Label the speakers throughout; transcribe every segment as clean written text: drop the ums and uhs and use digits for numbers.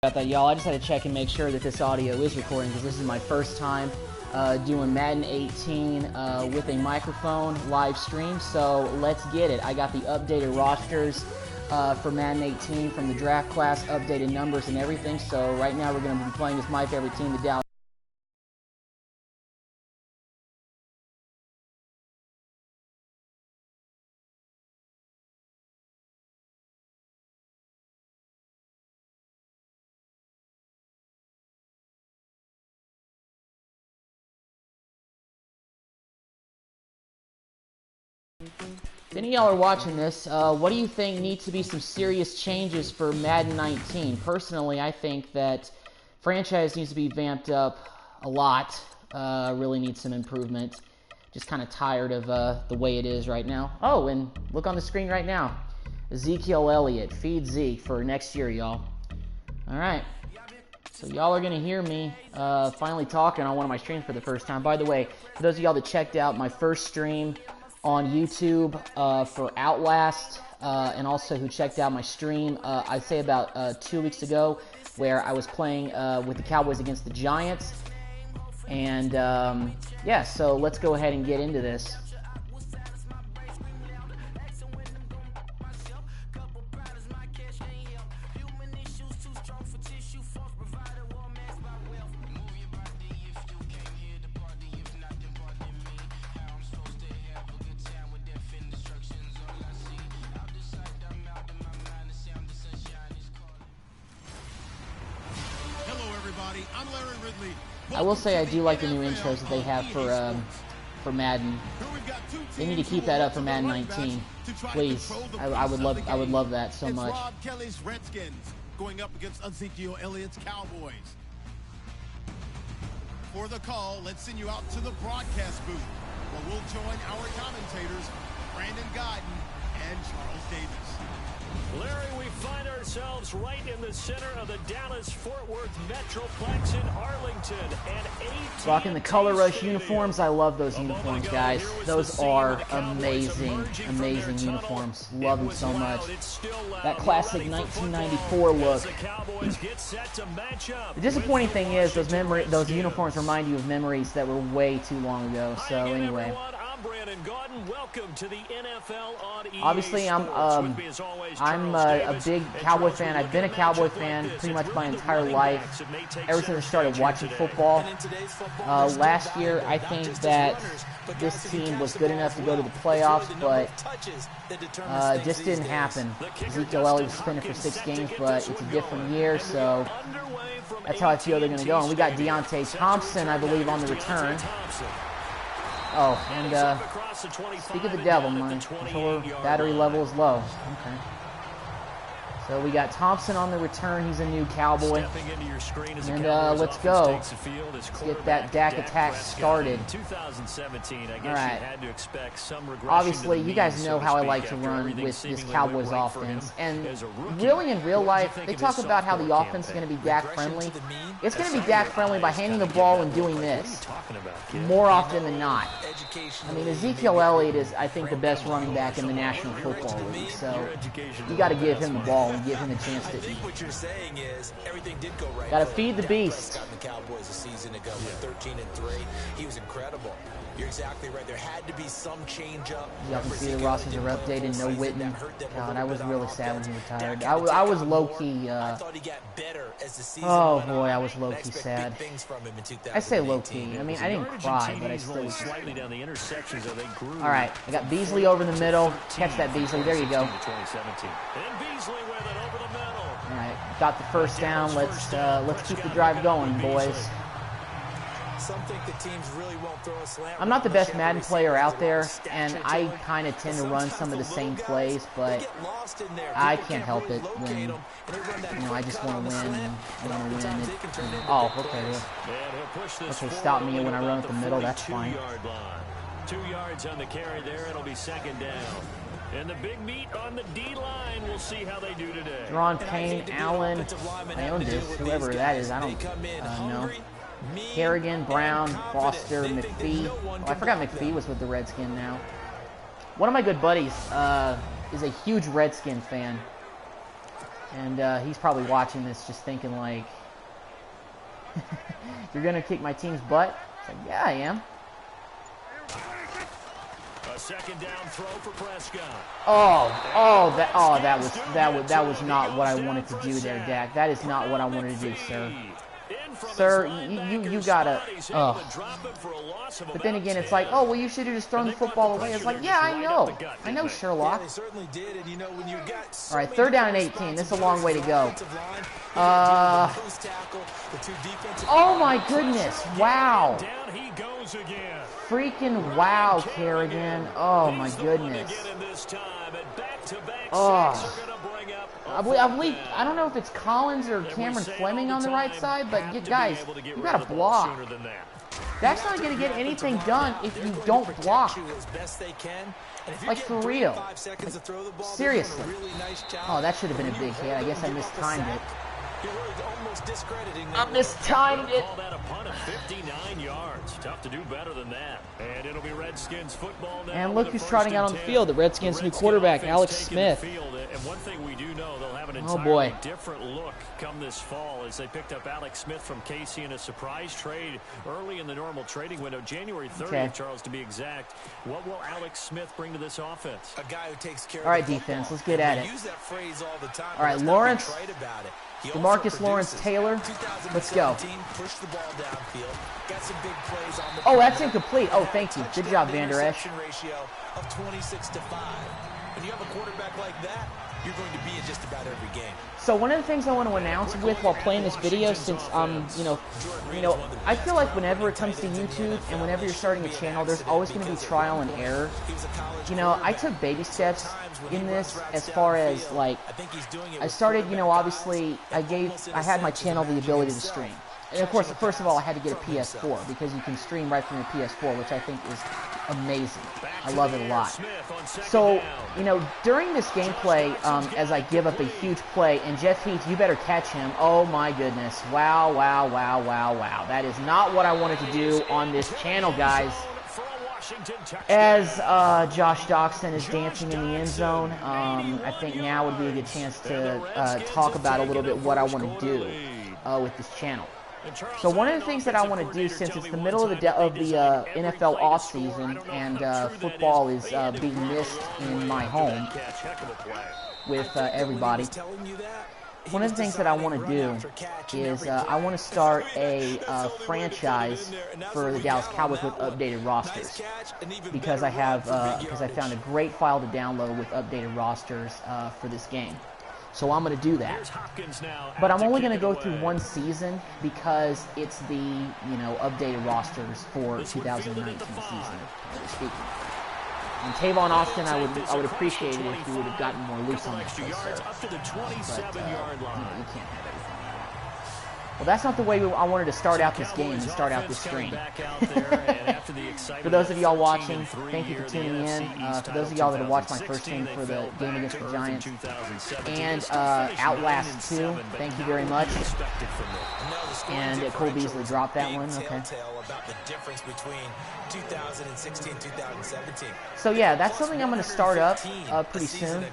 Speaker 1: About that, y'all. I just had to check and make sure that this audio is recording because this is my first time doing Madden 18 with a microphone live stream. So let's get it. I got the updated rosters for Madden 18 from the draft class, updated numbers and everything. So right now we're going to be playing as my favorite team, the Dallas. If any of y'all are watching this, what do you think needs to be some serious changes for Madden 19? Personally, I think that franchise needs to be vamped up a lot. Really needs some improvement. Just kind of tired of the way it is right now. Oh, and look on the screen right now. Ezekiel Elliott, feed Zeke for next year, y'all. All right. So y'all are going to hear me finally talking on one of my streams for the first time. By the way, for those of y'all that checked out my first stream on YouTube for Outlast, and also who checked out my stream, I'd say about 2 weeks ago, where I was playing with the Cowboys against the Giants. And yeah, so let's go ahead and get into this. I will say I do like the new intros that they have for Madden. They need to keep that up for Madden 19, please. I would love that so much.
Speaker 2: Kelly's Redskins going up against Ezekiel Elliott's Cowboys. For the call, let's send you out to the broadcast booth, where we'll join our commentators, Brandon Guyton and Charles Davis.
Speaker 3: Larry, we find ourselves right in the center of the Dallas-Fort Worth Metroplex in Arlington. And
Speaker 1: rocking the Color Rush uniforms. I love those uniforms, guys. Those are amazing, amazing uniforms. Love them so much. That classic 1994 look. The disappointing thing is those uniforms remind you of memories that were way too long ago. So anyway. Obviously, I'm a big Cowboy fan. I've been a Cowboy fan pretty much my entire life, ever since I started watching football. Last year, I think that this team was good enough to go to the playoffs, but it just didn't happen. Ezekiel Elliott was suspended for 6 games, but it's a different year, so that's how I feel they're going to go. And we got Deontay Thompson, I believe, on the return. Oh, and speak of the devil, my controller battery level is low. Okay. So we got Thompson on the return. He's a new Cowboy. And let's go. Let's get that Dak attack started. All right. Obviously, you guys know how I like to run with this Cowboys offense. And really, in real life, they talk about how the offense is going to be Dak-friendly. It's going to be Dak-friendly by handing the ball and doing this more often than not. I mean, Ezekiel Elliott is, I think, the best running back in the National Football League. So you got to give him the ball and give him a chance to eat.
Speaker 4: What you're saying is everything did go right.
Speaker 1: Got to feed the beast.
Speaker 4: The Cowboys a season ago with 13-3. He was incredible. You're exactly right. There had to be some change up.
Speaker 1: Y'all can see the rosters are updated. No Witten. God, I was really sad when he retired. I was low-key. Oh boy, I was low-key sad. I say low-key. I mean, I didn't cry, but I still was. All right, I got Beasley over the middle. Catch that, Beasley. There you go. All right, got the first down. Let's keep the drive going, boys. I'm not the best Madden player out there, and I kind of tend to run some of the same plays, but I can't help it when, you know, I just want to win and I want to win. Oh, okay. Well, okay, stop me when I run at the middle. That's fine.
Speaker 3: 2 yards on the carry there. It'll be second down. And the big meat on the D-line. We'll see how they do today.
Speaker 1: Ron Payne, Allen, Leondis, whoever that is, I don't know. Kerrigan, Brown, Foster, McPhee. Oh, I forgot McPhee was with the Redskins now. One of my good buddies is a huge Redskin fan. And he's probably watching this just thinking like, you're going to kick my team's butt? It's like, yeah, I am.
Speaker 3: A second down throw for Prescott.
Speaker 1: That was not what I wanted to do there, Dak. That is not what I wanted to do, sir. Sir, you gotta. But then again, it's like, oh well, you should have just thrown the football away. It's like, yeah, I know, Sherlock. All right, 3rd down and 18. This is a long way to go. Oh my goodness! Wow. Freaking wow, Kerrigan. Oh my goodness. Oh. I believe, I don't know if it's Collins or Cameron Fleming on the right side, but you guys, you gotta block. That's not gonna get anything done if you don't block. Like, for real. Like, seriously. Oh, that should have been a big hit. I guess I mistimed it. I mistimed it.
Speaker 3: Call that a punt of 59 yards. Tough to do better than that. And it'll be Redskins football now.
Speaker 1: And look who's trotting out on the field. The Redskins' new quarterback, Alex Smith.
Speaker 3: And one thing we do know, they'll have an
Speaker 1: Oh boy.
Speaker 3: different look come this fall as they picked up Alex Smith from Casey in a surprise trade early in the normal trading window, January 30th, Charles, to be exact. What will Alex Smith bring to this offense?
Speaker 4: A guy who takes care
Speaker 1: All right, defense, let's get at it.
Speaker 4: Use that phrase all the time.
Speaker 1: All right, Lawrence. DeMarcus Lawrence Taylor. Let's go. Oh, that's incomplete. Oh, thank you. Good job, Van Der Esch.
Speaker 4: Ratio of 26-5. When you have a quarterback like that, you're going to be in just about every game.
Speaker 1: So one of the things I want to announce with while playing this video, since I feel like whenever it comes to YouTube and whenever you're starting a channel, there's always going to be trial and error. I took baby steps in this as far as like I started. Obviously I had my channel the ability to stream. And of course, first of all, I had to get a PS4 because you can stream right from your PS4, which I think is amazing. I love it a lot. So, during this gameplay, as I give up a huge play, and Jeff Heath, you better catch him. Oh my goodness. Wow. That is not what I wanted to do on this channel, guys. As Josh Doxson is dancing in the end zone, I think now would be a good chance to talk about a little bit what I want to do with this channel. So one of the things that I want to do, since it's the middle of the NFL offseason and football is being missed in my home with everybody, one of the things that I want to do is I want to start a franchise for the Dallas Cowboys with updated rosters, because I found a great file to download with updated rosters for this game. So I'm going to do that. But I'm only going to go through one season because it's the, updated rosters for 2019 season, speaking. And Tavon Austin, I would appreciate it if you would have gotten more loose on this place, sir. But, you can't have everything. Well, that's not the way I wanted to start out this game and start out this stream. For those of y'all watching, thank you for tuning in. For those of y'all that have watched my first stream for the game against the Giants and Outlast 2, thank you very much. And Cole Beasley dropped that one. Okay. So yeah, that's something I'm going to start up pretty soon.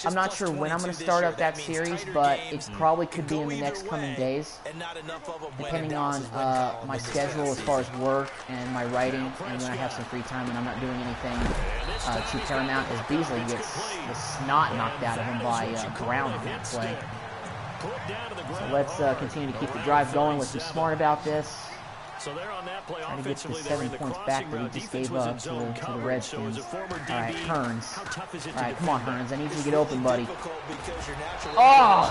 Speaker 1: I'm not sure when I'm going to start up that series, but it probably could be in the next coming days, depending on my schedule as far as work and my writing, and when I have some free time and I'm not doing anything too paramount, as Beasley gets the snot knocked out of him by Brown in that play. So let's continue to keep the drive going. Let's be smart about this.
Speaker 3: So they're on that play.
Speaker 1: Trying to get the 7 points back that he just gave up to the Redskins. All right, Hearns. All right, come on, Hearns. I need you to get open, buddy. Oh!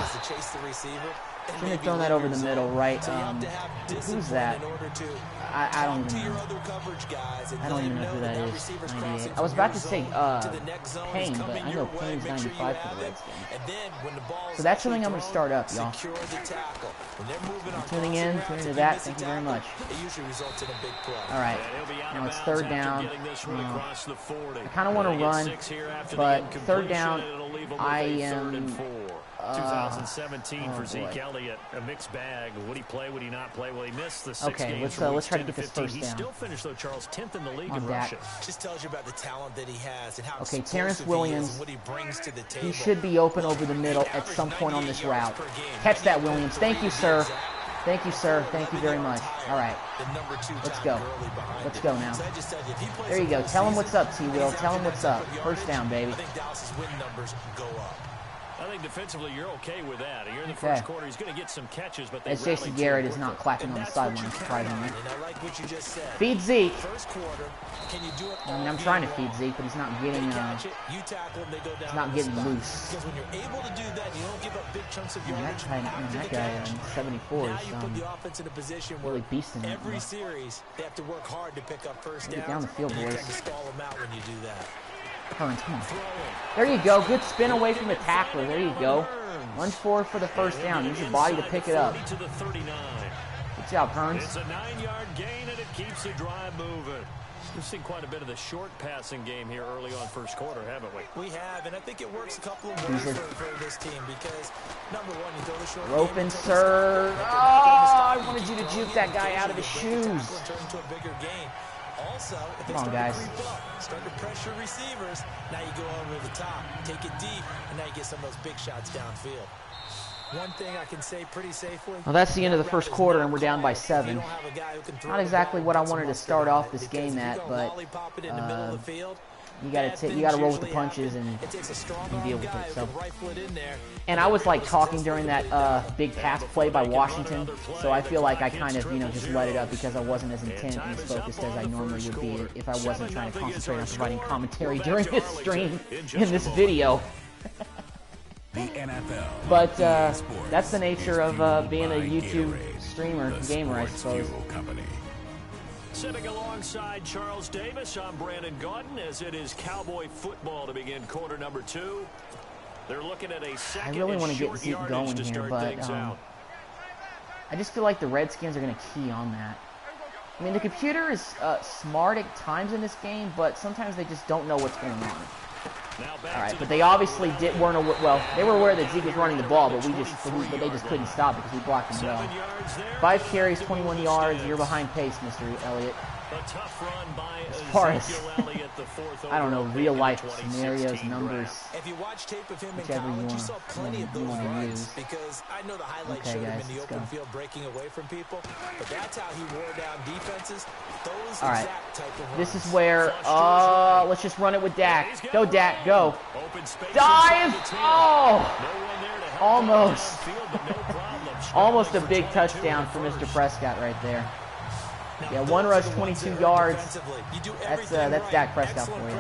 Speaker 1: Shouldn't have thrown that over the middle, right? Who's that? I don't even know. I don't even know who that is. 98. I was about to say Payne, but I know Payne's 95 for the Redskins. So that's something I'm going to start up, y'all. Tuning to that. Thank you very much. All right. Now it's 3rd down. I kind of want to run, but 3rd down, I am
Speaker 3: 2017 for Zeke Elliott, a mixed bag. Would he play? Would he not play? Well, he missed the 6 games.
Speaker 1: Let's try to get this first
Speaker 3: He
Speaker 1: down.
Speaker 3: still finished, though, Charles, 10th in the league in rushing.
Speaker 4: Just tells you about the talent that he has and how
Speaker 1: Terrence Williams,
Speaker 4: what he brings to the table.
Speaker 1: He should be open over the middle at some point on this route. Catch that, Williams. Thank you, sir. Thank you, sir. Thank you very much. All right. Let's go. Let's go now. There you go. Tell him what's up, T-Will. Tell him what's up. First down, baby.
Speaker 4: I think Dallas's win numbers go up.
Speaker 3: I think defensively you're okay with that. Here in the first quarter, he's going to get some catches, but
Speaker 1: as Jason Garrett is not clapping on the sideline, surprisingly.
Speaker 4: I like what you just said.
Speaker 1: Feed Zeke.
Speaker 4: First quarter, can you do it?
Speaker 1: I mean, I'm trying to feed Zeke, but he's not getting.
Speaker 4: You tackle them, they go down.
Speaker 1: He's not getting loose.
Speaker 4: Because when you're able to do that, you don't give up big chunks of yardage.
Speaker 1: That guy in 74
Speaker 4: now you put the offense in a position where
Speaker 1: really beasting
Speaker 4: every series they have to work hard to pick up first downs.
Speaker 1: Get down the field, boys.
Speaker 4: You have to stall them out when you do that.
Speaker 1: Hearns, come on. There you go. Good spin away from the tackler. There you go. Lunge forward for the first down. Use your body to pick it up. Good job, Hearns.
Speaker 3: It's a 9-yard gain, and it keeps the drive moving. We've seen quite a bit of the short passing game here early on first quarter, haven't we?
Speaker 4: We have, and I think it works a couple of ways for this team because, number one, you throw the short
Speaker 1: Roping, sir. Oh, I wanted you to juke that guy out of his shoes.
Speaker 4: Turn into a bigger gain. Also, if they
Speaker 1: Come on, guys.
Speaker 4: Start to pressure receivers, now you go over the top, take it deep, and now you get some of those big shots downfield. One thing I can say pretty safely.
Speaker 1: Well, that's the end of the first quarter, and we're down by 7. Not exactly what I wanted to start off this game at, but you gotta roll with the punches and deal with it. So, and I was like talking during that big pass play by Washington, so I feel like I kind of just let it up because I wasn't as intent and as focused as I normally would be if I wasn't trying to concentrate on providing commentary during this stream in this video.
Speaker 5: The NFL.
Speaker 1: But that's the nature of being a YouTube streamer, gamer, I suppose.
Speaker 3: Sitting alongside Charles Davis, I'm Brandon Gaudin, as it is Cowboy football to begin quarter number 2. They're looking at a second.
Speaker 1: I really want to get Zeke going here, but I just feel like the Redskins are going to key on that. I mean, the computer is smart at times in this game, but sometimes they just don't know what's going on. All right, but they obviously weren't aware. Well, they were aware that Zeke was running the ball, but they just couldn't stop because we blocked him well. 5 carries, 21 yards. You're behind pace, Mr. Elliott. As far as I don't know, real life scenarios, numbers,
Speaker 4: if you watch tape of him in
Speaker 1: whichever
Speaker 4: college, you saw plenty of those runs because I know the highlights showed him in the open field breaking away from people, but that's how he wore down defenses. Those exact type of runs.
Speaker 1: This is where let's just run it with Dak. Go, Dak, go. Dive! Oh! Almost a big touchdown for Mr. Prescott right there. Yeah, 1 rush, 22 yards. That's Dak Prescott for you.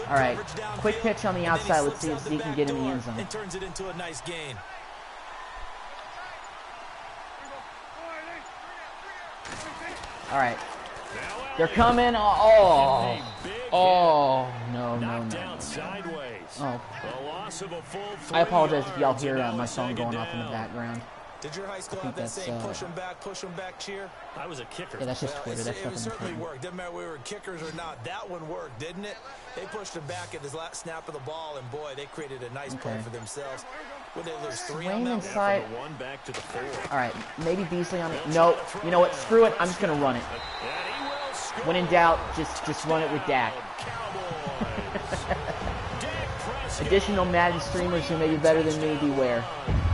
Speaker 1: All right, quick pitch on the outside. Let's see if Zeke can get in the end zone.
Speaker 4: It turns it into a nice gain.
Speaker 1: All right, they're coming. Oh, no. Oh, I apologize if y'all hear my song going off in the background.
Speaker 4: Did your high school have that same push them back cheer?
Speaker 3: I was a kicker.
Speaker 1: Yeah, that's just Twitter. That's
Speaker 4: it certainly worked. Didn't matter if we were kickers or not. That one worked, didn't it? They pushed him back at the last snap of the ball, and boy, they created a nice play for themselves. Would they lose 3 on that
Speaker 1: inside.
Speaker 3: One back to the 4.
Speaker 1: All right, maybe Beasley on it. No, you know what? Screw it. I'm just gonna run it. When in doubt, just run it with Dak. Additional Madden streamers who may be better than me, beware.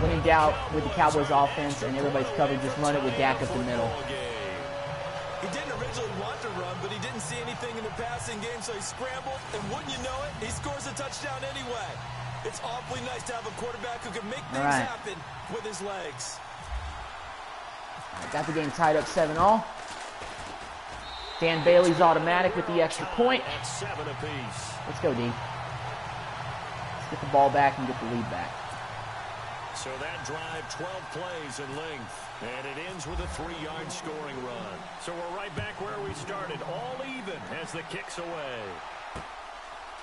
Speaker 1: When in doubt with the Cowboys offense and everybody's covered, just run it with Dak up the middle.
Speaker 4: He didn't originally want to run, but he didn't see anything in the passing game, so he scrambled, and wouldn't you know it, he scores a touchdown anyway. It's awfully nice to have a quarterback who can make things happen with his legs.
Speaker 1: Got the game tied up 7-all. Dan Bailey's automatic with the extra point. Let's go, D. Let's get the ball back and get the lead back.
Speaker 3: So that drive, 12 plays in length, and it ends with a 3-yard scoring run. So we're right back where we started, all even as the kick's away.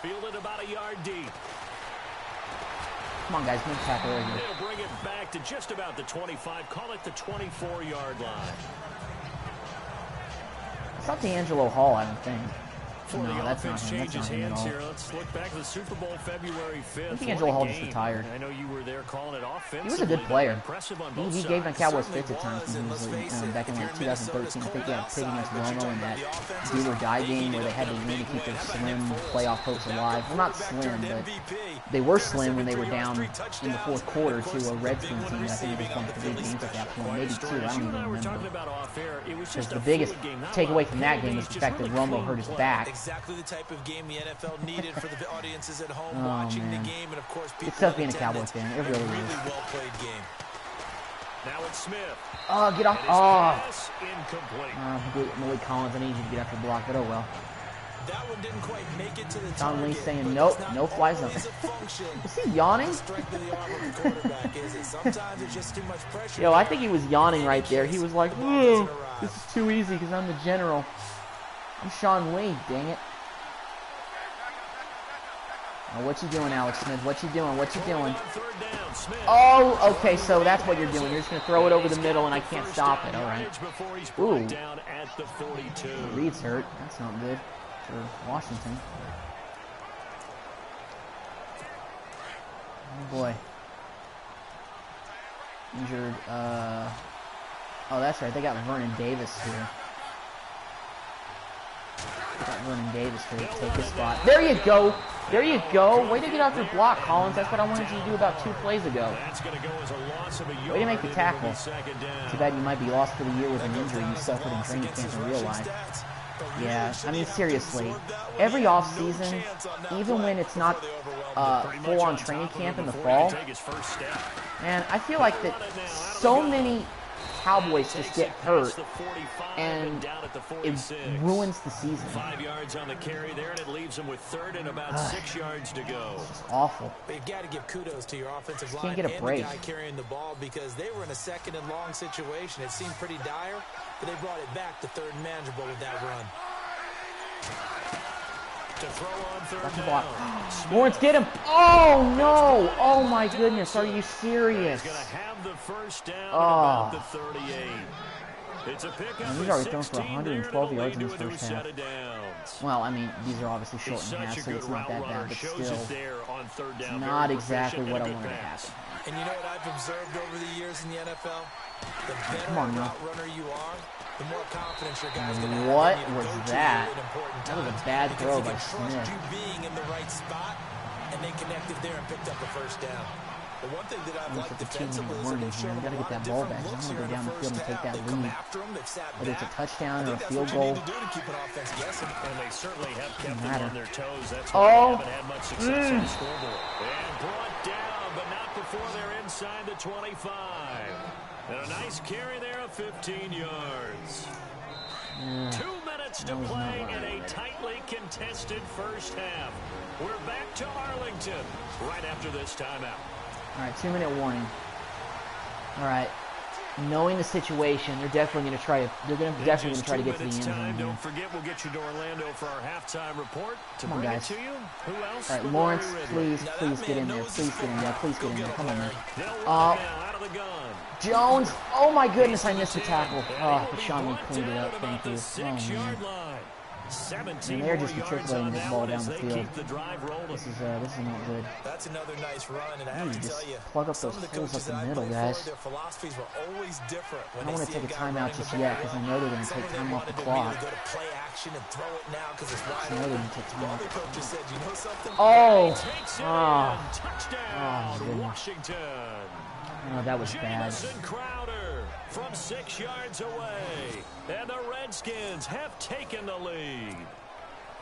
Speaker 3: Fielded about a yard deep.
Speaker 1: Come on, guys, make tackle right here.
Speaker 3: They'll bring it back to just about the 25, call it the 24-yard line.
Speaker 1: It's not D'Angelo Hall, I don't think.
Speaker 3: Before the
Speaker 1: that's not
Speaker 3: offense
Speaker 1: him. That's
Speaker 3: changes
Speaker 1: not him at
Speaker 3: hands
Speaker 1: all.
Speaker 3: here, let's look back to the Super Bowl February 5th.
Speaker 1: I think Angelo Hall just retired.
Speaker 3: I know you were there calling it offensively.
Speaker 1: He was a good player.
Speaker 3: Impressive on both
Speaker 1: He
Speaker 3: sides.
Speaker 1: gave my Cowboys fits at times when he was back in like 2013. I think he had a pig against Romo in that do or die game where they had to win to keep their slim playoff hopes alive. Well, not slim, but they were slim when they were down in the fourth quarter to a Redskins team. I think they won 3 games at that point, maybe 2. I don't even remember. Because the biggest takeaway from that game was the fact that Romo hurt his back.
Speaker 4: Exactly the type of game the NFL needed for the audiences at home watching the game, and of course people
Speaker 1: it's tough being a Cowboys fan. It really is.
Speaker 4: Well played game.
Speaker 3: Now it's Smith.
Speaker 1: Oh, get off. Oh.
Speaker 3: Incomplete.
Speaker 1: Malik Collins, I need you to get after the block, but oh well.
Speaker 4: That one didn't quite make it to the
Speaker 1: Tom Lee
Speaker 4: target,
Speaker 1: saying nope, no fly zone. Is he yawning? Yo, I think he was yawning right there. He was like, "Ooh, this is too easy because I'm the general. I'm Sean Lee, dang it." Oh, what you doing, Alex Smith? What you doing? What you doing? Oh, okay, so that's what you're doing. You're just going to throw it over the middle, and I can't stop it. All right. Ooh. Reed's hurt. That's not good for Washington. Oh, boy. Injured. Oh, that's right. They got Vernon Davis here. Got Vernon Davis here to take his spot. There you go. There you go. Way to get off your block, Collins. That's what I wanted you to do about 2 plays ago. Way to make the tackle. Too bad you might be lost for the year with an injury you suffered in training camp in real life. Yeah, I mean, seriously. Every offseason, even when it's not full-on training camp in the fall, and I feel like that so many Cowboys just get hurt, and it ruins the season.
Speaker 3: 5 yards on the carry there, and it leaves them with 3rd and about 6 yards to go.
Speaker 1: It's awful.
Speaker 4: But you've got to give kudos to your offensive line
Speaker 1: can't get a break.
Speaker 4: and the guy carrying the ball, because they were in a 2nd and long situation. It seemed pretty dire, but they brought it back to 3rd and manageable with that run.
Speaker 3: To throw on 3rd down.
Speaker 1: Lawrence, get him. Oh, no. Oh, my goodness. Are you serious?
Speaker 3: He's going to have the first down at about the 38. It's a pickup.
Speaker 1: He's already thrown for 112 yards in this first half. Well, I mean, these are obviously short and half, so it's not that bad, but still, it's not exactly what I wanted to happen.
Speaker 4: And you know what I've observed over the years in the NFL? The better route runner you are, the more confidence your guys going to have.
Speaker 1: What was that? That was a bad throw by Smith.
Speaker 4: You being in the right spot, and they connected there and picked up the first down. The one thing that I've liked defensively is they've shown
Speaker 1: got to get that ball back. I want to go down the field and take that lead. Whether it's a touchdown or a field goal.
Speaker 3: And they certainly have kept them on their toes. That's why they haven't had much success on the scoreboard. And brought down, but not before they're inside the 25. And a nice carry there of 15 yards. 2 minutes to play in a tightly contested first half. We're back to Arlington right after this timeout.
Speaker 1: All right, 2-minute warning. All right, knowing the situation, they're definitely going to try to. They're definitely going to try to get to the end zone.
Speaker 3: Don't forget, we'll get you to Orlando for our halftime report.
Speaker 1: Come on, guys.
Speaker 3: Who else?
Speaker 1: All right, Lawrence, please get in there. Please get in there. Please get in there. Come on, man. Jones. Oh my goodness, I missed the tackle. Oh, but Sean Lee cleaned it up. Thank you. Oh man. And they're just matriculating this ball down the field. This is not good.
Speaker 4: That's another nice run, and I have to tell you,
Speaker 1: plug up those holes up the middle, guys.
Speaker 4: Their philosophies were always different.
Speaker 1: I don't want to take a timeout just yet because I know they're going to take time off the clock. I know they're going to take time off the clock. Oh,
Speaker 3: Washington.
Speaker 1: Oh, that was bad.
Speaker 3: From 6 yards away, and the Redskins have taken the lead.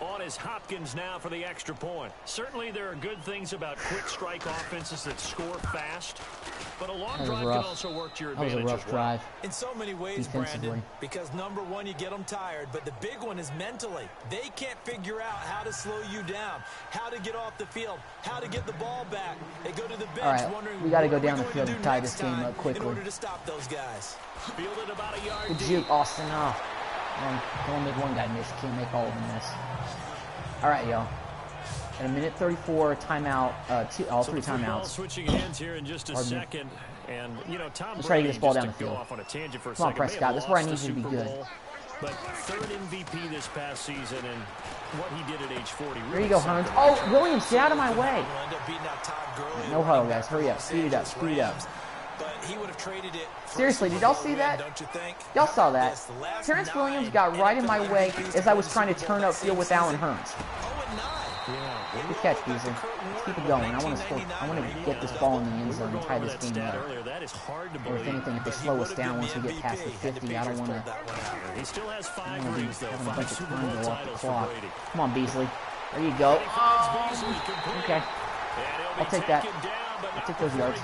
Speaker 3: On is Hopkins now for the extra point. Certainly there are good things about quick strike offenses that score fast, but a long drive can also work to your advantage.
Speaker 1: That was a rough drive.
Speaker 4: In so many ways, Brandon, because number one, you get them tired, but the big one is mentally. They can't figure out how to slow you down, how to get off the field, how to get the ball back. They go to the bench wondering,
Speaker 1: we got to go down the field and tie this game up quickly.
Speaker 4: In order to stop those guys.
Speaker 3: Fielded about a yard
Speaker 1: Good juke, Austin. Don't make one guy miss. You can't make all of them miss. All right, y'all. At a minute 34, timeout. All 3 timeouts.
Speaker 3: Switching hands here in just a second, and you know Tom.
Speaker 1: Let's try to get this ball down the field.
Speaker 3: On a tangent for a
Speaker 1: Come on, Prescott. This is where I need you to be good.
Speaker 3: But third MVP this past season, and what he did at age 40.
Speaker 1: There you go, Hunt. Oh, Williams, get out of my way. No huddle, guys. Hurry up. Speed it up. Speed it up. Seriously, did y'all see that? Y'all saw that. Terrence Williams got right in my way as I was trying to turn upfield with Allen Hurns. Good catch, Beasley. Let's keep it going. I want to get this ball in the end zone and tie this game up. Or if anything, if they slow us down once we get past the 50, I don't want to be having a bunch of time go off the clock. Come on, Beasley. There you go. Oh, okay. I'll take that. I'll take those yards.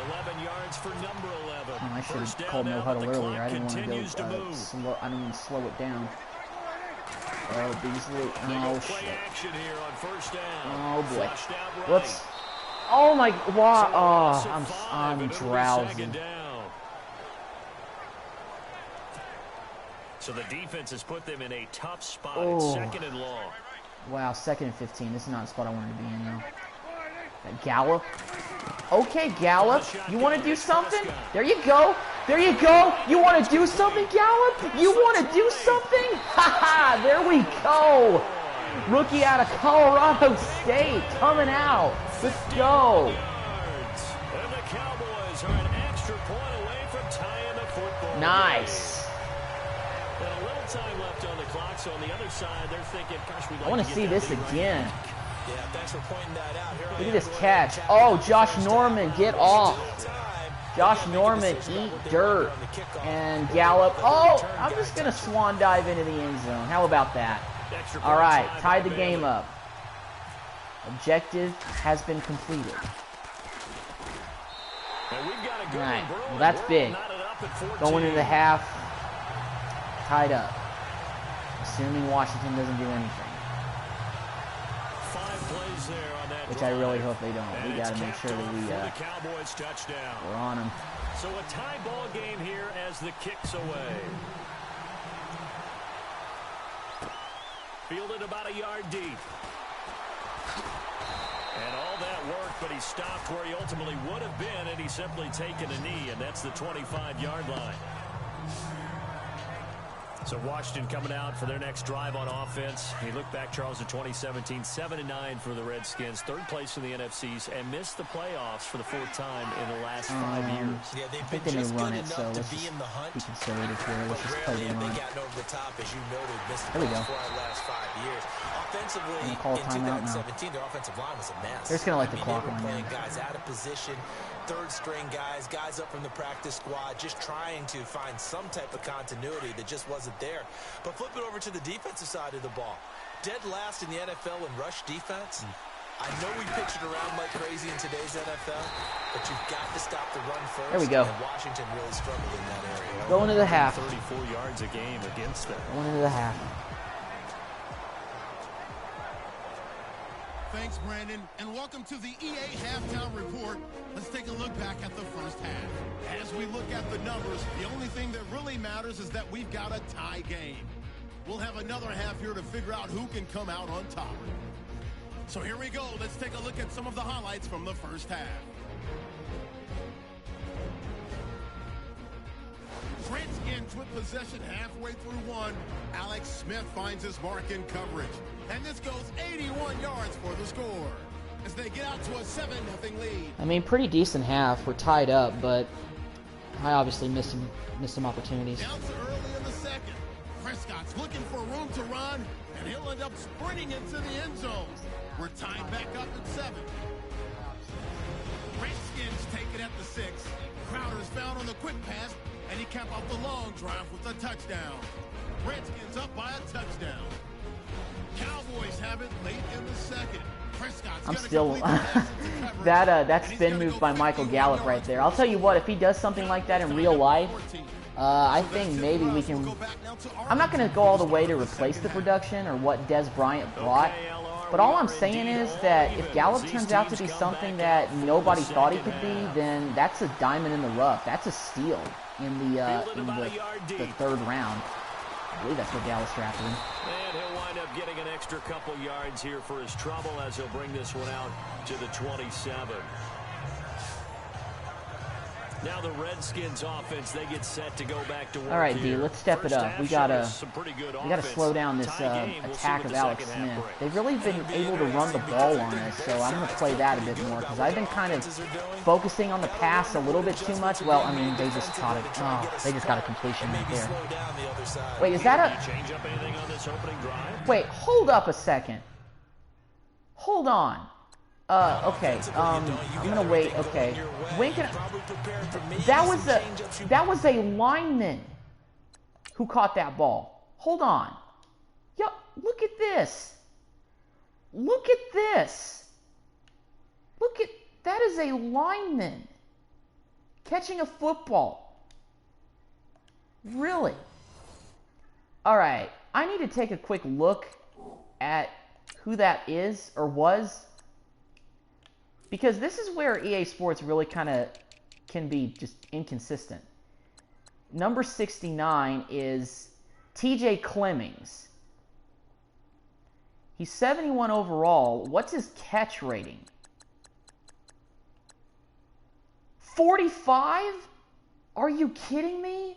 Speaker 3: 11 yards for number 11.
Speaker 1: Oh, I should have called no huddle earlier. I didn't want to go slow. I didn't want to slow it down. Oh, Beasley. Oh, shit. Oh, boy. Whoops. Oh, my. Wow. Oh, I'm drowsy.
Speaker 3: So the defense has put them in a tough spot.
Speaker 1: Oh.
Speaker 3: It's second and long.
Speaker 1: Wow, 2nd and 15. This is not the spot I wanted to be in, though. Gallup. Okay, Gallup. You want to do something? There you go. There you go. You want to do something, Gallup? You want to do something? Ha-ha! There we go. Rookie out of Colorado State coming out. Let's go.
Speaker 3: And the Cowboys are an extra point away from tying the football.
Speaker 1: Nice.
Speaker 3: And a little time left on the clock, so on the other side, they're thinking, gosh, we'd like
Speaker 1: I want to see this again.
Speaker 4: Yeah, thanks for pointing that out.
Speaker 1: Look at this catch. Oh, Josh Norman, get off. Josh Norman, eat dirt. And Gallup. Oh, I'm just going to swan dive into the end zone. How about that? All right, tied the game up. Objective has been completed. All right, well, that's big. Going into the half, tied up. Assuming Washington doesn't do anything. Which I really hope they don't. We got to make sure that we're on them.
Speaker 3: So a tie ball game here as the kick's away. Fielded about a yard deep. And all that work, but he stopped where he ultimately would have been, and he's simply taken a knee, and that's the 25-yard line. So Washington coming out for their next drive on offense. He looked back, Charles, at 2017, 7-9 for the Redskins, 3rd place in the NFCs, and missed the playoffs for the 4th time in the last 5 years.
Speaker 1: Yeah, I think they may run it, so let's just be conservative here. Let's just play the run. There we go.
Speaker 4: Offensively,
Speaker 1: call a timeout now.
Speaker 4: Their offensive line was a mess.
Speaker 1: They're just going to let the clock run
Speaker 4: down. Guys out of position, third-string guys up from the practice squad, just trying to find some type of continuity that just wasn't there. But flip it over to the defensive side of the ball. Dead last in the NFL in rush defense. I know we pitch it around like crazy in today's NFL, but you've got to stop the run first.
Speaker 1: There we go.
Speaker 4: And Washington really struggled in that area.
Speaker 1: Going to the half.
Speaker 3: 34 yards a game against them.
Speaker 1: Going into the half.
Speaker 2: Thanks, Brandon, and welcome to the EA Halftime Report. Let's take a look back at the first half. As we look at the numbers, the only thing that really matters is that we've got a tie game. We'll have another half here to figure out who can come out on top. So here we go. Let's take a look at some of the highlights from the first half. Redskins with possession halfway through one. Alex Smith finds his mark in coverage. And this goes 81 yards for the score as they get out to a 7-0 lead.
Speaker 1: I mean, pretty decent half. We're tied up, but I obviously missed some opportunities.
Speaker 2: Down to early in the second. Prescott's looking for room to run, and he'll end up sprinting into the end zone. We're tied back up at 7. Redskins take it at the 6. Crowder's found on the quick pass, and he capped off the long drive with a touchdown. Redskins up by a touchdown. Cowboys have it late in the second. Prescott's
Speaker 1: I'm still that spin move by Michael Gallup right there. I'll tell you what, if he does something like that in real life, I think maybe we can. I'm not going to go all the way to replace the production or what Des Bryant brought, but all I'm saying is that if Gallup turns out to be something that nobody thought he could be, then that's a diamond in the rough. That's a steal in the 3rd round. I believe that's what Dallas drafted him.
Speaker 3: And he'll wind up getting an extra couple yards here for his trouble as he'll bring this one out to the 27. Now the Redskins offense, they get set to go back to work.
Speaker 1: All right, D,
Speaker 3: here.
Speaker 1: let's step it up. We gotta slow down this
Speaker 3: We'll
Speaker 1: attack of Alex Smith. They've really been able to run the ball on us, so I'm gonna play that a bit more because I've been kind of focusing on the pass a little bit too much. Well, I mean, they just caught it. Oh, they just got a completion right there. Wait, is that a? Wait, hold up a second. Hold on. Okay, I'm gonna wait, okay. When can that was a lineman who caught that ball. Hold on. Yo, look at this. Look at this. That is a lineman catching a football. Really? Alright, I need to take a quick look at who that is, or was. Because this is where EA Sports really kind of can be just inconsistent. Number 69 is TJ Clemmings. He's 71 overall. What's his catch rating? 45? Are you kidding me?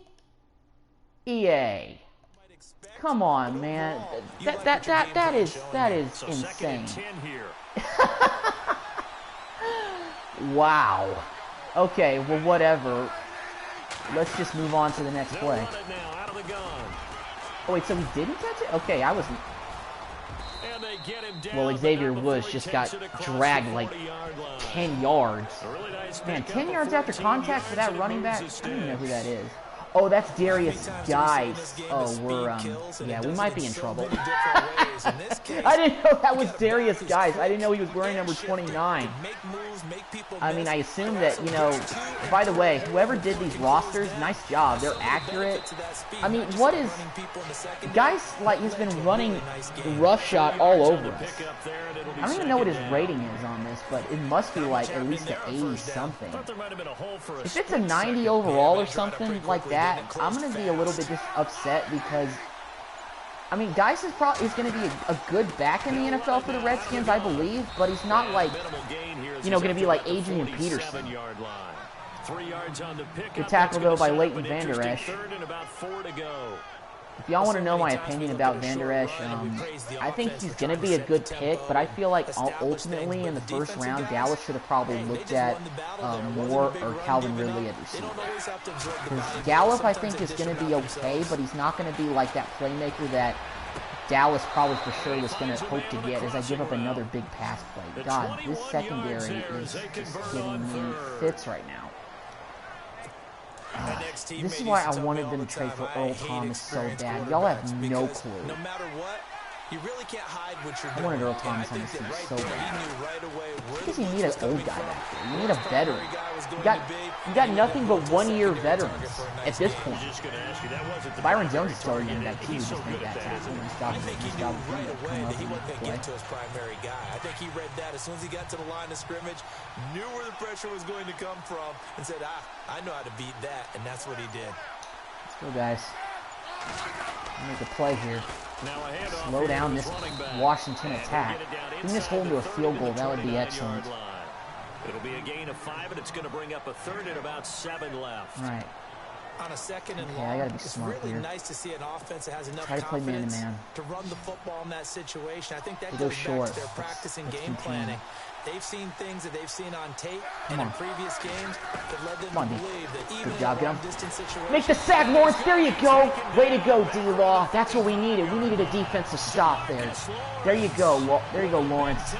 Speaker 1: EA. Come on, man. That is insane. Wow. Okay, well, whatever. Let's just move on to the next play. Oh, wait, so he didn't catch it? Okay, I was... Well, Xavier Woods just got dragged like 10 yards. Man, 10 yards after contact for that running back? I don't even know who that is. Oh, that's Darius Guice. Oh, yeah, we might be in trouble. I didn't know that was Darius Guice. I didn't know he was wearing number 29. I mean, I assume that, you know, by the way, whoever did these rosters, nice job. They're accurate. I mean, what is... Guice, like, has been running roughshod all over us. I don't even know what his rating is on this, but it must be, like, at least an 80-something. If it's a 90 overall or something like that, I'm going to be a little bit just upset because, I mean, Guice is going to be a good back in the NFL for the Redskins, I believe, but he's not like, you know, going to be like Adrian Peterson. Good tackle, though, by Leighton Vander Esch. If y'all want to know my opinion about Vander Esch, I think he's going to be a good pick, but I feel like ultimately in the first round, Dallas should have probably looked at Moore or Calvin Ridley at receiver. Because Gallup, I think, is going to be okay, but he's not going to be like that playmaker that Dallas probably for sure was going to hope to get as I give up another big pass play. God, this secondary is just giving me fits right now. This is why I wanted them to trade for Earl Thomas so bad. Y'all have no clue.
Speaker 4: No matter what, you really can't hide what you're doing.
Speaker 1: I wanted Earl Thomas on this team so bad. Because you need an old guy back there. You need a veteran. You got nothing but one-year veterans at this point. Byron Jones is still a young guy too. Just made that tackle. Nice job of come up
Speaker 4: He went
Speaker 1: and
Speaker 4: back into his primary guy. I think he read that as soon as he got to the line of scrimmage, knew where the pressure was going to come from, and said, I know how to beat that, and that's what he did.
Speaker 1: Let's go, guys. Make a play here. Slow down this Washington attack. If we can just hold to a field goal, that would be excellent.
Speaker 3: It'll be a gain of 5, and it's going to bring up a third and about 7 left.
Speaker 1: All right.
Speaker 4: On a second and
Speaker 1: long, I gotta be smart
Speaker 4: it's really
Speaker 1: here.
Speaker 4: nice to see an offense that has enough
Speaker 1: Try to play
Speaker 4: confidence
Speaker 1: man-to-man.
Speaker 4: to run the football in that situation. I think that
Speaker 1: Go
Speaker 4: goes
Speaker 1: short.
Speaker 4: back to their practice and game planning. They've seen things that they've seen on tape and in previous games that led them to believe that even in a long-distance situation...
Speaker 1: Make the sack, Lawrence. There you go. Way to go, D-Law. That's what we needed. We needed a defensive stop there. There you go. There you go, Lawrence.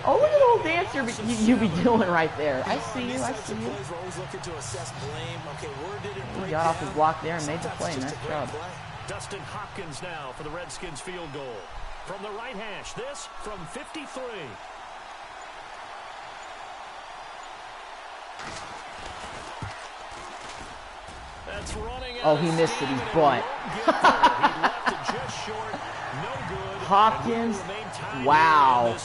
Speaker 1: Oh, look at the little dancer you be doing right there. I see you. I see you. He got off his block there and made the play. Nice job.
Speaker 3: Dustin Hopkins now for the Redskins field goal. From the right hash, this from 53. That's running out.
Speaker 1: Oh, he missed it. He's butt. Hopkins. Wow.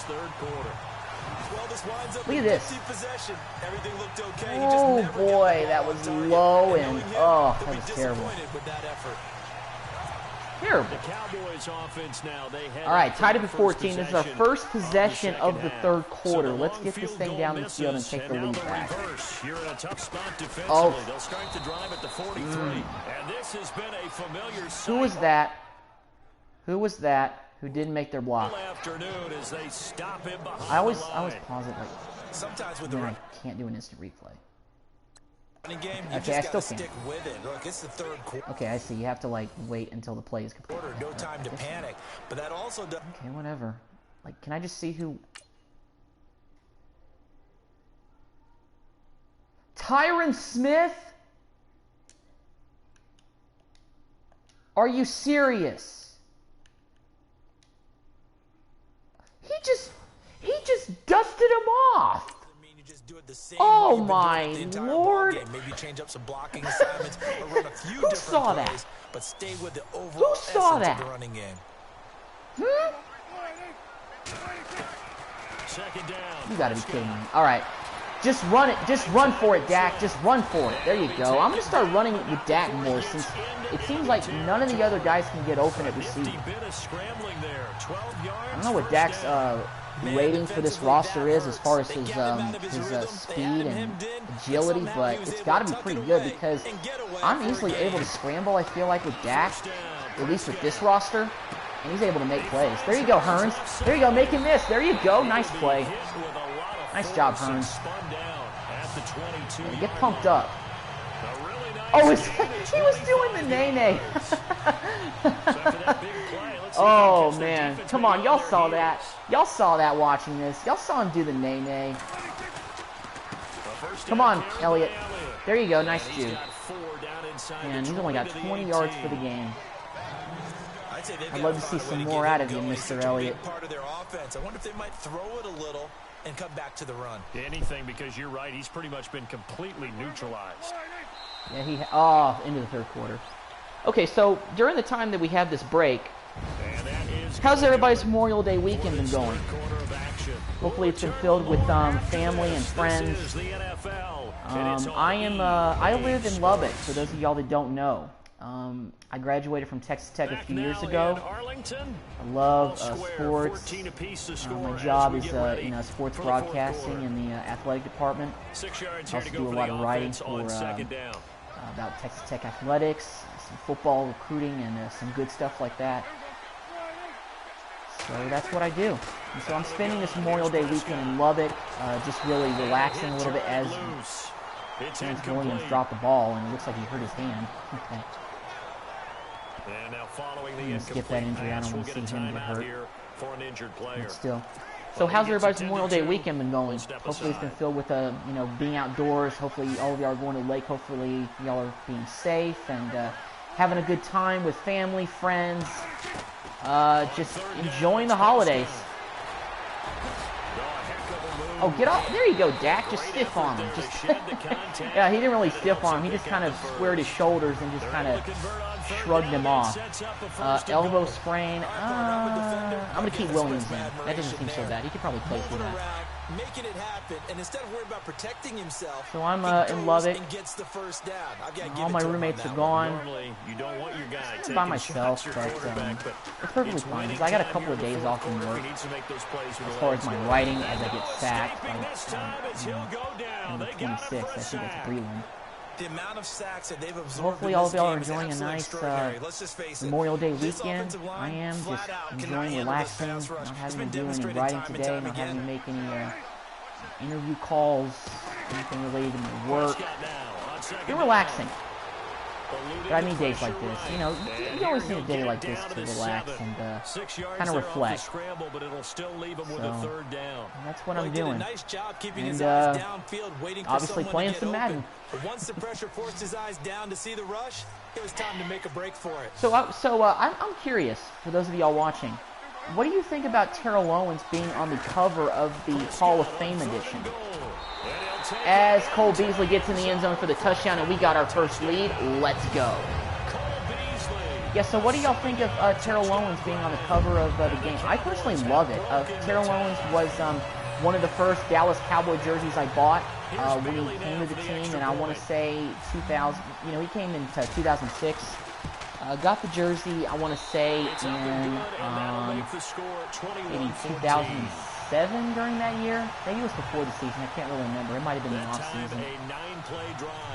Speaker 1: Look at this. Oh, boy. That was low and, oh, that was terrible. Terrible.
Speaker 3: The Cowboys offense now, they had
Speaker 1: all right, tied up at 14. This is our first possession of the third quarter. Let's get this thing down the field and take the lead back.
Speaker 3: You're in a tough spot defensively.
Speaker 1: Oh.
Speaker 3: They'll start the drive at the 43. And this has been a familiar sight.
Speaker 1: Who was that? Who was that who didn't make their block?
Speaker 3: Afternoon as they stop him behind
Speaker 1: I always
Speaker 3: the line.
Speaker 1: pause it like.
Speaker 4: Sometimes with the
Speaker 1: I can't do an instant replay.
Speaker 4: game,
Speaker 1: Okay, I still can.
Speaker 4: stick with it. Look, it's the third quarter.
Speaker 1: Okay, I see. You have to like wait until the play is complete.
Speaker 4: No time to panic, but that also does.
Speaker 1: Okay, whatever. Like, can I just see who? Tyron Smith? Are you serious? He just dusted him off. Oh my Lord!
Speaker 4: Maybe change up some blocking assignments or run a few
Speaker 1: Who saw that?
Speaker 4: plays, but stay with the overall
Speaker 1: saw
Speaker 4: essence
Speaker 1: that?
Speaker 4: of the running game.
Speaker 3: Second down.
Speaker 1: You gotta be kidding me. All right. Just run it. Just run for it, Dak. Just run for it. There you go. I'm going to start running with Dak more since it seems like none of the other guys can get open at receiver. I don't know what Dak's rating for this roster is as far as his speed and agility, but it's got to be pretty good because I'm easily able to scramble, I feel like, with Dak, at least with this roster, and he's able to make plays. There you go, Hearns. There you go, making this. There you go. Nice play. Nice job, Hearns. Yeah, get pumped up. Oh, he was doing the nay-nay. Oh, man. Come on, y'all saw that. Y'all saw that watching this. Y'all saw him do the nay-nay. Come on, Elliott. There you go. Nice dude. And he's only got 20 yards for the game. I'd love to see some more out of you, Mr. Elliott.
Speaker 4: I wonder if they might throw it a little and come back to the run.
Speaker 3: Anything, because you're right. He's pretty much been completely neutralized.
Speaker 1: Yeah, into the third quarter. Okay, so during the time that we have this break, how's everybody's Memorial Day weekend been going? Hopefully it's been filled with family and friends. I live in Lubbock, for those of y'all that don't know. I graduated from Texas Tech a few years ago. I love sports. My job is sports broadcasting in the athletic department. I also do a lot of writing for about Texas Tech athletics, some football recruiting, and some good stuff like that. So that's what I do. And so I'm spending this Memorial Day weekend in Lubbock, just really relaxing a little bit as Terrence Williams dropped the ball, and it looks like he hurt his hand. Okay.
Speaker 3: And now following the
Speaker 1: skip that injury. I don't want to see him get hurt.
Speaker 3: For an injured player.
Speaker 1: But still. So how's everybody's Memorial Day weekend been going? Hopefully it's been filled with being outdoors. Hopefully all of y'all are going to the lake. Hopefully y'all are being safe and having a good time with family, friends. Just enjoying the holidays. Oh, get off. There you go, Dak. Just stiff arm him. Yeah, he didn't really stiff arm him. He just kind of squared his shoulders and just kind of shrugged him off. Elbow sprain. I'm going to keep Williams in. That doesn't seem so bad. He could probably play through that.
Speaker 4: Making it happen, and instead of worrying about protecting himself,
Speaker 1: so I'm in Lubbock.
Speaker 4: Gets the first down.
Speaker 1: All my roommates are gone.
Speaker 3: You don't want your guy
Speaker 1: I'm by myself, but it's perfectly fine. I got a couple of days off from work. As far as my writing, as I get sacked, on the 26th, I think that's Breland.
Speaker 4: The amount of sacks that they've absorbed.
Speaker 1: Hopefully all of y'all are enjoying a nice Memorial Day weekend. I am just enjoying relaxing, not having to do any writing today, not having to make any interview calls, anything related to my work. Been relaxing. But I mean days like this. You always need a day like this to relax and kind of reflect. So that's what I'm doing. And obviously playing some Madden.
Speaker 4: But once the pressure forced his eyes down to see the rush, it was time to make a break for it.
Speaker 1: So I'm curious, for those of y'all watching, what do you think about Terrell Owens being on the cover of the Hall of Fame edition? As Cole Beasley gets in the end zone for the touchdown and we got our first lead, let's go. Yeah, so what do y'all think of Terrell Owens being on the cover of the game? I personally love it. Terrell Owens was one of the first Dallas Cowboy jerseys I bought when he came to the team, and I want to say 2000. He came into 2006. Got the jersey, I want to say, in maybe 2007 during that year. Maybe it was before the season. I can't really remember. It might have been the off-season.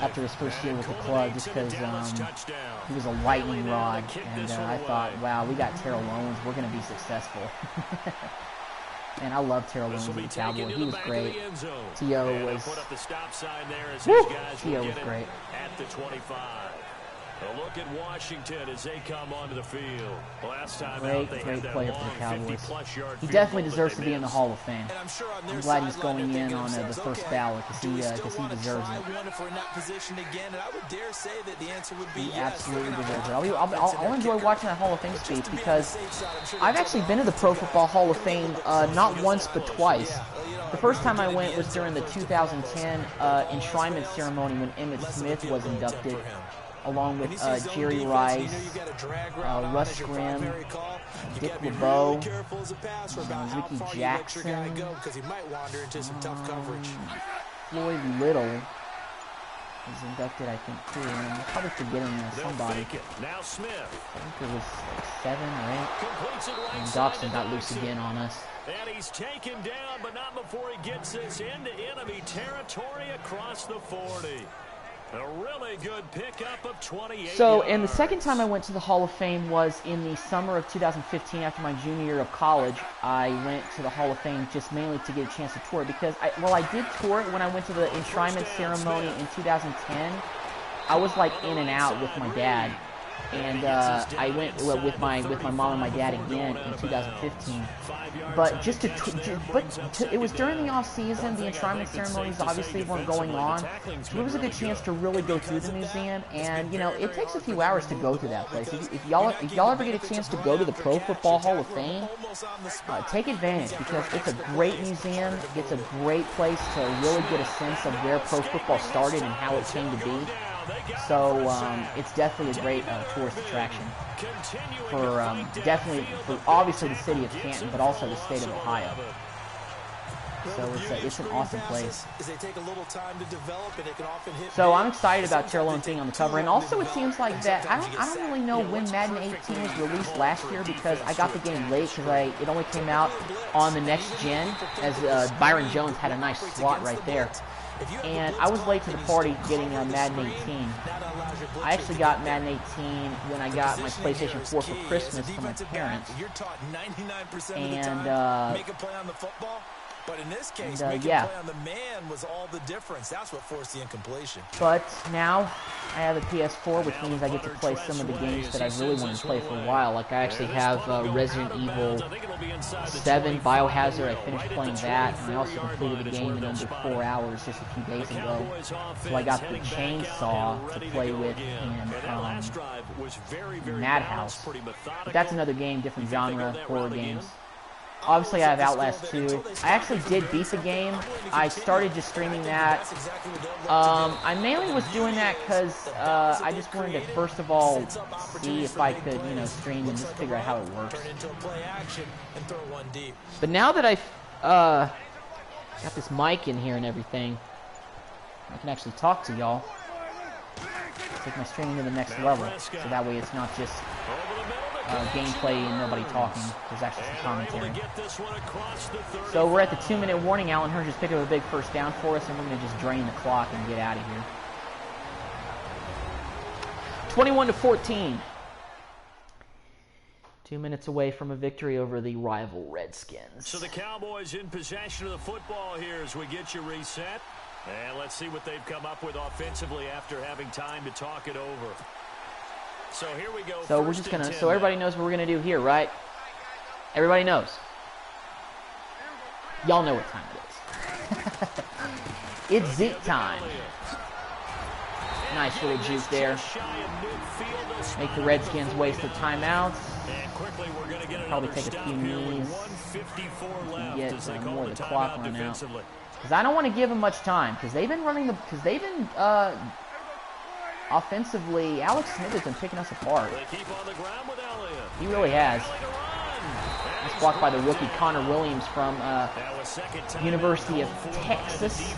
Speaker 1: After his first year with the club, just because he was a lightning rod. And I thought, wow, we got Terrell Owens. We're going to be successful. And I love Terrell Owens as a Cowboy. He was great. T.O. was... Woo! T.O. was great.
Speaker 3: At the 25. A look at Washington as they come onto the field. Last time out, they had that
Speaker 1: player for the Cowboys.
Speaker 3: 50-plus-yard
Speaker 1: He definitely deserves to be in the Hall of Fame. I'm glad he's going in on the first ballot because he deserves it. He absolutely deserves it. I'll enjoy watching that Hall of Fame speech because I've actually been to the Pro Football Hall of Fame not once but twice. The first time I went was during the 2010 enshrinement ceremony when Emmitt Smith was inducted, along with Jerry Rice, Russ Grimm, Dick LeBeau, Ricky Jackson, Floyd Little was inducted, I think, too. And I'm probably forgetting somebody.
Speaker 3: Now Smith.
Speaker 1: I think there was like 7 or 8. And Dobson got loose again on us.
Speaker 3: And he's taken down, but not before he gets this into enemy territory across the 40. A really good pickup of 28
Speaker 1: So, and the second time I went to the Hall of Fame was in the summer of 2015 after my junior year of college. I went to the Hall of Fame just mainly to get a chance to tour because, I did tour it when I went to the enshrinement ceremony in 2010. I was like in and out with my dad. And I went with my mom and my dad again in 2015. But it was during the off season. The enshrinement ceremonies obviously weren't going on, so it was a good chance to really go through the museum. And you know, it takes a few hours to go through that place. If y'all ever get a chance to go to the Pro Football Hall of Fame, take advantage because it's a great museum. It's a great place to really get a sense of where pro football started and how it came to be. So it's definitely a great tourist attraction for definitely for obviously the city of Canton, but also the state of Ohio. So it's an awesome place. So I'm excited about Terrell Owens being on the cover, and also it seems like that I don't really know when Madden 18 was released last year because I got the game late because it only came out on the next gen as Byron Jones had a nice slot right there. And I was late to the party getting Madden 18. I actually got Madden 18 when I got my PlayStation 4 for Christmas from my parents. And
Speaker 4: But in this case, making play on the man was all the difference. That's what forced the incompletion.
Speaker 1: But now I have a PS4, which means I get to play some of the games that I really wanted to play for a while. Like I actually have Resident Evil 7 Biohazard. I finished playing that, and I also completed the game in under 4 hours just a few days ago. So I got the Chainsaw to play with in Madhouse. But that's another game, different genre, horror games. Obviously, I have Outlast 2. I actually did beat the game. I started just streaming that. I mainly was doing that because I just wanted to, first of all, see if I could, stream and just figure out how it works. But now that I've got this mic in here and everything, I can actually talk to y'all. Take my streaming to the next level, so that way it's not just gameplay and nobody talking. There's actually some commentary. So we're at the 2-minute warning. Alan Hurd just picked up a big first down for us, and we're going to just drain the clock and get out of here. 21-14. 2 minutes away from a victory over the rival Redskins.
Speaker 3: So the Cowboys in possession of the football here as we get you reset. And let's see what they've come up with offensively after having time to talk it over. So here we go.
Speaker 1: So we're just going to, so everybody knows what we're going to do here, right? Everybody knows. Y'all know what time it is. It's Zeke time. Nice little juke there. Make the Redskins waste their timeouts. Probably take a few knees. Get more of the clock run out. Because I don't want to give them much time. Because they've been running the, offensively, Alex Smith has been picking us apart. He really has. Nice block by the rookie Connor Williams from University of Texas.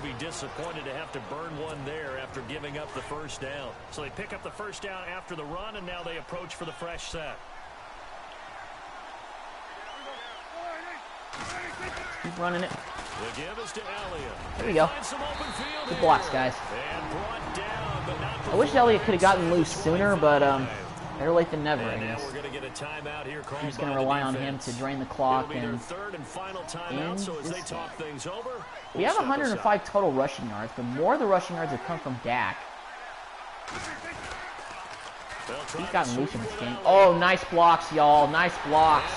Speaker 3: be disappointed to have to burn one there after giving up the first down. So they pick up the first down after the run, and now they approach for the fresh set.
Speaker 1: Keep running it.
Speaker 3: The give is to Elliott.
Speaker 1: There we go. Good blocks, guys. I wish Elliott could have gotten loose sooner, but better late than never, I guess. I'm just going to rely on him to drain the clock. And we have 105 total rushing yards, but more of the rushing yards have come from Dak. He's gotten loose in this game. Oh, nice blocks, y'all. Nice blocks.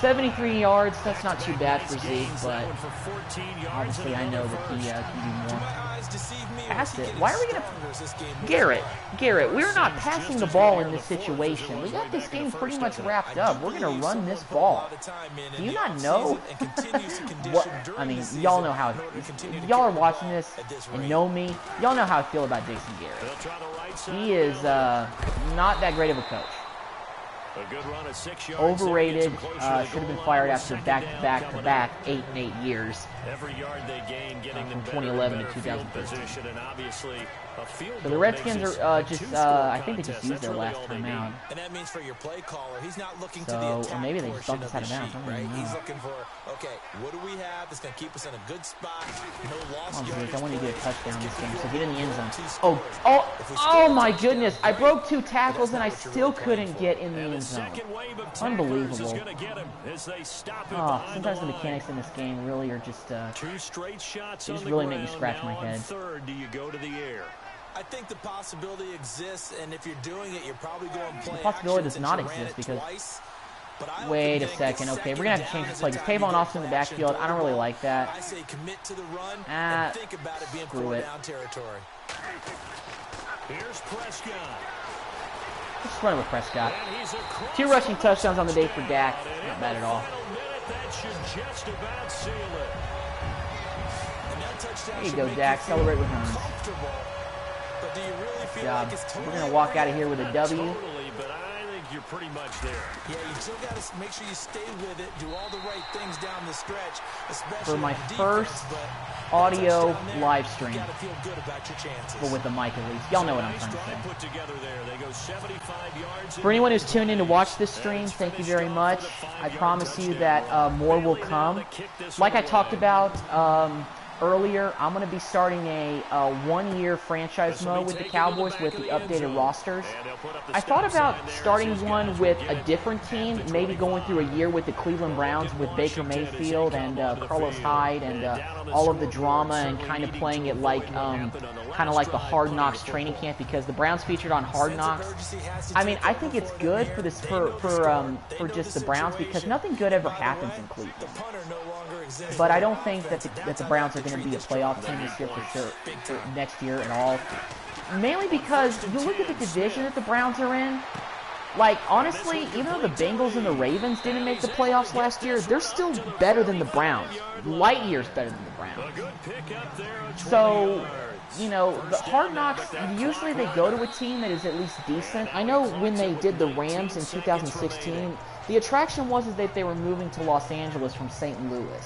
Speaker 1: 73 yards. That's not too bad for Zeke, but obviously I know that he can do more. Pass it. Why are we going to... Garrett, we're not passing the ball in this situation. We got this game pretty much wrapped up. We're going to run this ball. Do you not know? What? I mean, y'all know how... Y'all are watching this and know me. Y'all know how I feel about Jason Garrett. He is not that great of a coach. Overrated, should have been fired after back-to-back 8 years from 2011 to 2013. So the Redskins are I think they just used their last time out.
Speaker 4: And that means for your play caller, he's not looking to
Speaker 1: So,
Speaker 4: the
Speaker 1: or maybe they just bumped us out of bounds.
Speaker 4: right? He's looking for, okay, what do we have that's going to keep us in a good spot? No loss.
Speaker 1: I want to get a touchdown this game, so get in the end zone. Oh my goodness! I broke 2 tackles and I still couldn't get in the end zone. Unbelievable. Oh, sometimes the mechanics in this game really are just really make me scratch my head.
Speaker 4: I think the possibility exists, and if you're doing it, you're probably going to play.
Speaker 1: The possibility does not exist because... Wait a second. Okay, we're going to have to change the play. Because Tavon Austin in the backfield, I don't really like that.
Speaker 4: I say commit to the run and think about it being down territory.
Speaker 3: Here's Prescott.
Speaker 1: Let's run with Prescott. 2 rushing touchdowns on the day for Dak. Not bad at all. There you go, Dak. Celebrate with Hearns. Good job. We're going to walk out of here with a W.
Speaker 3: You're pretty much there.
Speaker 4: Yeah, you still got to make sure you stay with it, do all the right things down the stretch, especially
Speaker 1: for my first audio live stream.
Speaker 4: You got to feel good about your chances.
Speaker 1: Well, with the mic at least. Y'all know what I'm trying to say. For anyone who's tuned in to watch this stream, thank you very much. I promise you that more will come. Like I talked about earlier, I'm going to be starting a 1-year franchise mode with the Cowboys with the updated rosters. I thought about starting one with a different team, maybe going through a year with the Cleveland Browns with Baker Mayfield and Carlos Hyde and all of the drama and kind of playing it like the Hard Knocks training camp because the Browns featured on Hard Knocks. I mean, I think it's good for this for just the Browns because nothing good ever happens in Cleveland. But I don't think that the Browns are going to be a playoff team this year for sure, for next year at all. Mainly because you look at the division that the Browns are in. Like, honestly, even though the Bengals and the Ravens didn't make the playoffs last year, they're still better than the Browns. Light years better than the Browns. So, you know, the Hard Knocks, usually they go to a team that is at least decent. I know when they did the Rams in 2016, the attraction was that they were moving to Los Angeles from St. Louis.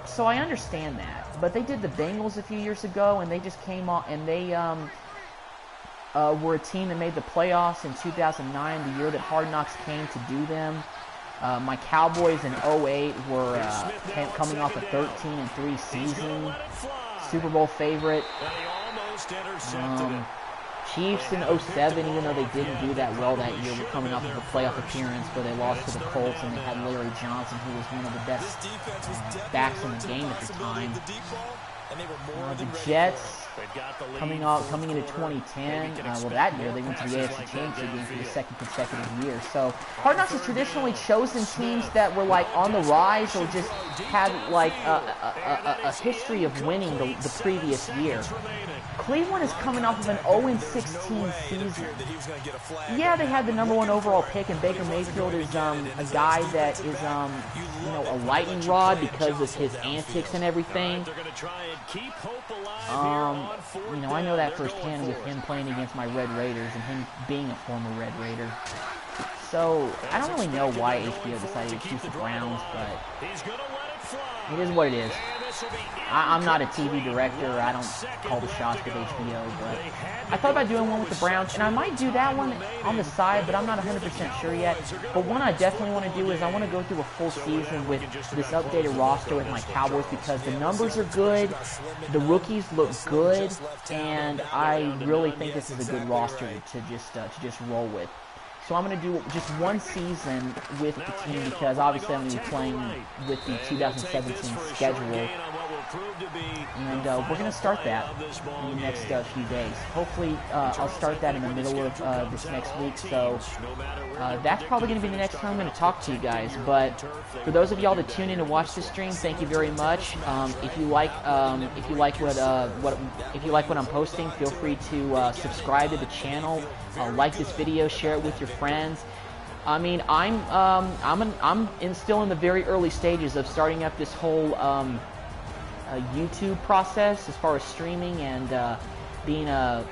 Speaker 1: So I understand that. But they did the Bengals a few years ago, and they just came on, and they were a team that made the playoffs in 2009, the year that Hard Knocks came to do them. My Cowboys in 2008 were coming off a 13-3 season, Super Bowl favorite. Chiefs in 2007, even though they didn't do that well that year, were coming off of a playoff appearance where they lost to the Colts and they had Larry Johnson, who was one of the best backs in the game at the time. The Jets coming into 2010. Well, that year they went to the AFC Championship game for the 2nd consecutive year. So Hard Knocks has traditionally chosen teams that were like on the rise or just had like a history of winning the previous year. Cleveland is coming off of an 0-16 season. Yeah, they had the #1 overall pick, and Baker Mayfield is a guy that is a lightning rod because of his antics and everything. I know that firsthand with him playing against my Red Raiders and him being a former Red Raider. So I don't really know why HBO decided to choose the Browns, but it is what it is. I'm not a TV director. I don't call the shots with HBO, but I thought about doing one with the Browns, and I might do that one on the side, but I'm not 100% sure yet. But one I definitely want to do is I want to go through a full season with this updated roster with my Cowboys, because the numbers are good, the rookies look good, and I really think this is a good roster to just roll with. So I'm going to do just one season with the team, because obviously I'm going to be playing with the 2017 schedule. And we're going to start that in the next few days. Hopefully, I'll start that in the middle of this next week. So that's probably going to be the next time I'm going to talk to you guys. But for those of y'all that tune in to watch this stream, thank you very much. If you like what I'm posting, feel free to subscribe to the channel, like this video, share it with your friends. I mean, I'm still in the very early stages of starting up this whole YouTube process as far as streaming and being a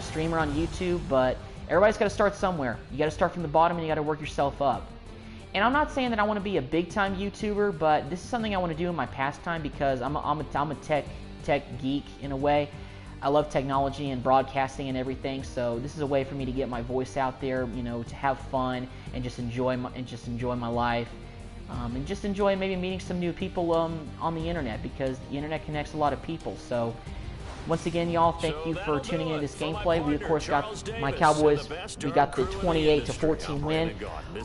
Speaker 1: streamer on YouTube, but everybody's got to start somewhere. You got to start from the bottom and you got to work yourself up. And I'm not saying that I want to be a big-time YouTuber, but this is something I want to do in my pastime, because I'm a tech geek in a way. I love technology and broadcasting and everything, so this is a way for me to get my voice out there, to have fun and just enjoy my life. And just enjoy maybe meeting some new people on the internet, because the internet connects a lot of people. So once again, y'all, thank you for tuning in to this gameplay. We of course got my Cowboys. We got the 28-14 win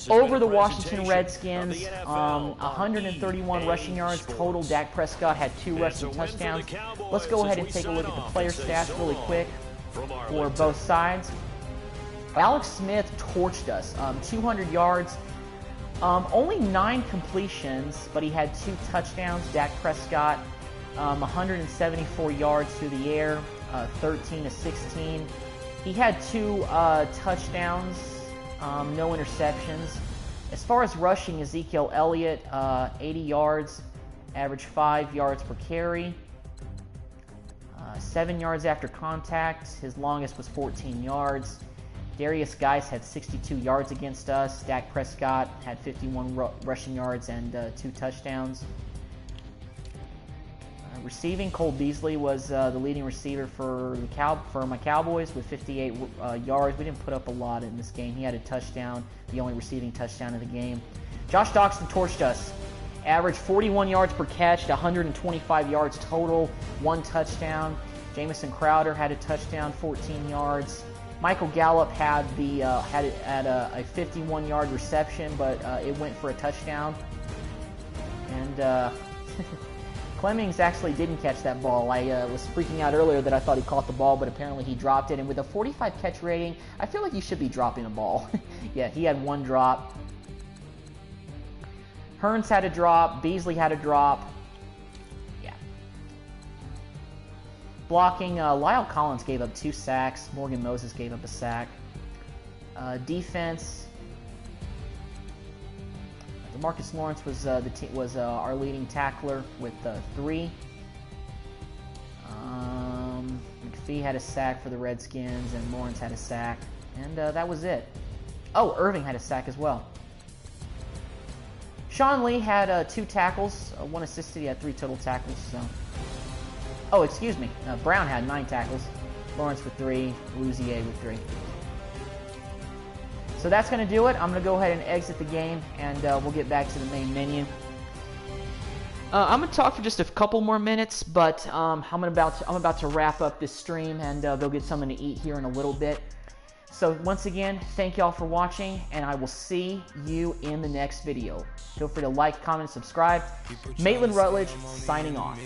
Speaker 1: over the Washington Redskins. 131 rushing yards total. Dak Prescott had 2 rushing touchdowns. Let's go ahead and take a look at the player stats really quick for both sides. Alex Smith torched us. 200 yards. Only 9 completions, but he had 2 touchdowns. Dak Prescott, 174 yards through the air, 13-16. He had 2 touchdowns, no interceptions. As far as rushing, Ezekiel Elliott, 80 yards, average 5 yards per carry. 7 yards after contact. His longest was 14 yards. Darius Geis had 62 yards against us. Dak Prescott had 51 rushing yards and 2 touchdowns. Receiving, Cole Beasley was the leading receiver for my Cowboys with 58 yards. We didn't put up a lot in this game. He had a touchdown, the only receiving touchdown of the game. Josh Doxson torched us. Averaged 41 yards per catch, 125 yards total, 1 touchdown. Jamison Crowder had a touchdown, 14 yards. Michael Gallup had a 51-yard reception, but it went for a touchdown. And Clemmings actually didn't catch that ball. I was freaking out earlier that I thought he caught the ball, but apparently he dropped it. And with a 45 catch rating, I feel like you should be dropping a ball. Yeah, he had 1 drop. Hearns had a drop. Beasley had a drop. Yeah. Blocking, Lyle Collins gave up 2 sacks. Morgan Moses gave up a sack. Defense, Demarcus Lawrence was our leading tackler with 3. McPhee had a sack for the Redskins, and Lawrence had a sack, and that was it. Oh, Irving had a sack as well. Sean Lee had 2 tackles, 1 assisted. He had 3 total tackles. So, oh, excuse me. Brown had 9 tackles. Lawrence with 3. Louisier with 3. So that's going to do it. I'm going to go ahead and exit the game, and we'll get back to the main menu. I'm going to talk for just a couple more minutes, but I'm about to wrap up this stream, and go get something to eat here in a little bit. So once again, thank y'all for watching, and I will see you in the next video. Feel free to like, comment, and subscribe. Maitland Rutledge signing off.